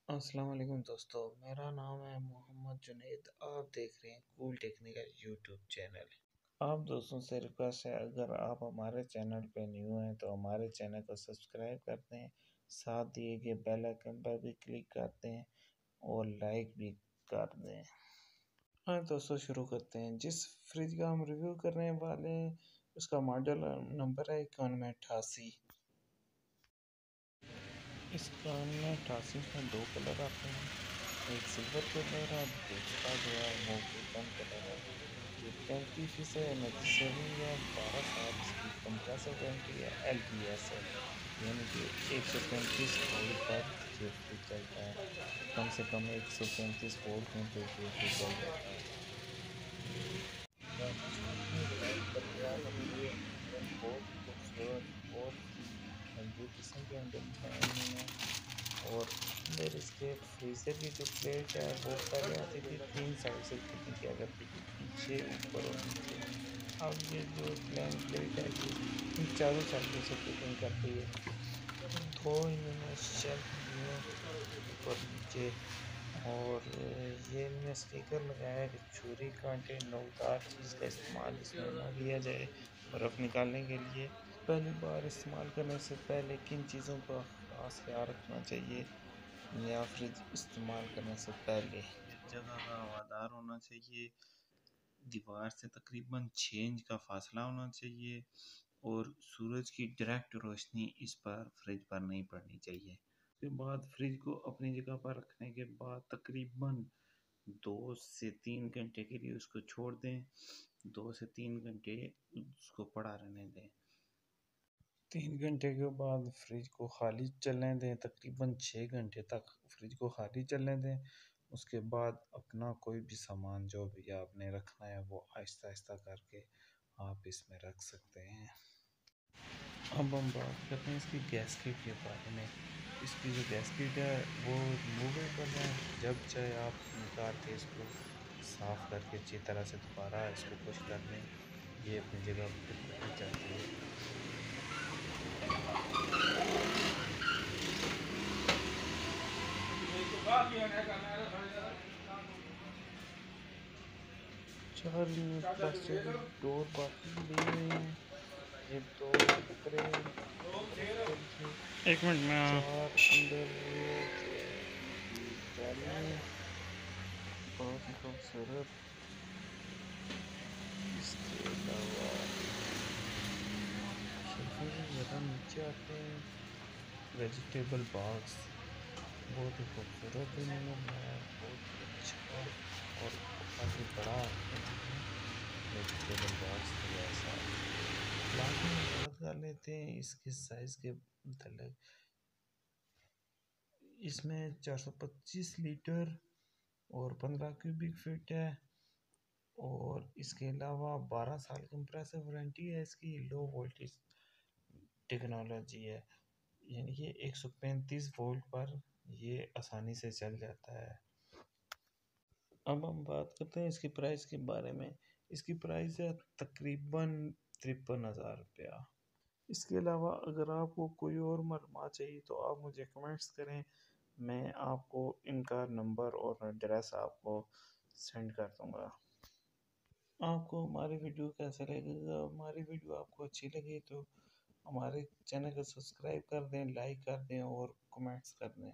अस्सलाम वालेकुम दोस्तों, मेरा नाम है मोहम्मद जुनैद। आप देख रहे हैं कूल टेक्निकल यूट्यूब चैनल। आप दोस्तों से रिक्वेस्ट है, अगर आप हमारे चैनल पे न्यू हैं तो हमारे चैनल को सब्सक्राइब कर दें, साथ दिए गए बेल आइकन पर भी क्लिक कर दें और लाइक भी कर दें। हाँ दोस्तों, शुरू करते हैं। जिस फ्रिज का हम रिव्यू करने वाले हैं उसका मॉडल नंबर है 9188। इस 9188 में दो कलर आते हैं, एक सिल्वर कलर है, दूसरा जो है वो गोल्डन कलर है। ये 35 है, एनर्जी सेविंग है, 12 साल इसकी कंप्रेसर वारंटी है, LPS है, यानी कि 135 वोल्ट पर ये फ्रिज चलता है। कम से कम 135 वोल्ट में तो ये फ्रिज चल जाता है। इसकी डिज़ाइन बरकरार बनी हुई है, इंजन बहुत ही खूबसूरत, बहुत ही मजबूत किस्म के इंजन बनाए इन्होंने। और अंदर इसके फ्रीज़र की जो प्लेट है वो पहले आती थी, तीन साइड से फिटिंग किया करती थी, पीछे, ऊपर और नीचे। अब ये जो प्लेन प्लेट है ये इन चारों साइडों से फिटिंग करती है। दो इन्होंने शेल्फ दी है ऊपर नीचे। और ये इनमें स्टिकर लगाया है कि छुरी कांटे नोकदार चीज़ का इस्तेमाल इसमें ना किया जाए बर्फ़ निकालने के लिए। पहली बार इस्तेमाल करने से पहले किन चीज़ों का ख़ास ख्याल रखना चाहिए? नया फ्रिज इस्तेमाल करने से पहले जगह का हवादार होना चाहिए, दीवार से तकरीबन 6 इंच का फासला होना चाहिए और सूरज की डायरेक्ट रोशनी इस पर फ्रिज पर नहीं पड़नी चाहिए। उसके बाद फ्रिज को अपनी जगह पर रखने के बाद तकरीबन 2 से 3 घंटे के लिए उसको छोड़ दें। 2 से 3 घंटे उसको पड़ा रहने दें। 3 घंटे के बाद फ्रिज को खाली चलने दें, तकरीबन 6 घंटे तक फ्रिज को खाली चलने दें। उसके बाद अपना कोई भी सामान जो भी आपने रखना है वो आहिस्ता आहिस्ता करके आप इसमें रख सकते हैं। अब हम बात करते हैं इसकी गैस्केट के बारे में। इसकी जो गैस्केट है वो रिमूवेबल है, जब चाहे आप निकाल के इसको साफ़ करके अच्छी तरह से दोबारा इसको पुश कर दें, ये अपनी जगह फिर बैठ जाती है। चार में प्लास्टिक की डोर बाकी दी हुई हैं। ये दो टुकड़े बर्फ के लिए, एक मिनट में चार अंदर जाली, बहुत ही खूबसूरत। इसके अलावा शेल्फों से ज़्यादा नीचे आते हैं। वेजिटेबल बॉक्स बहुत ही खूबसूरत इन्होंने बनाया है, बहुत ही अच्छा और काफ़ी बड़ा इन्होंने वेजिटेबल बॉक्स दिया है साथ। लास्ट में बात कर लेते हैं इसके साइज़ के मतलब। इसमें 425 लीटर और 15 क्यूबिक फीट है। और इसके अलावा 12 साल कंप्रेसर वारंटी है। इसकी लो वोल्टेज टेक्नोलॉजी है, यानी कि 135 वोल्ट पर ये आसानी से चल जाता है। अब हम बात करते हैं इसकी प्राइस के बारे में। इसकी प्राइस है तकरीबन 53,000 रुपया। इसके अलावा अगर आपको कोई और मालूमात चाहिए तो आप मुझे कमेंट्स करें, मैं आपको इनका नंबर और एड्रेस आपको सेंड कर दूँगा। आपको हमारी वीडियो कैसे लगेगा? हमारी वीडियो आपको अच्छी लगी तो हमारे चैनल को सब्सक्राइब कर दें, लाइक कर दें और कमेंट्स कर दें।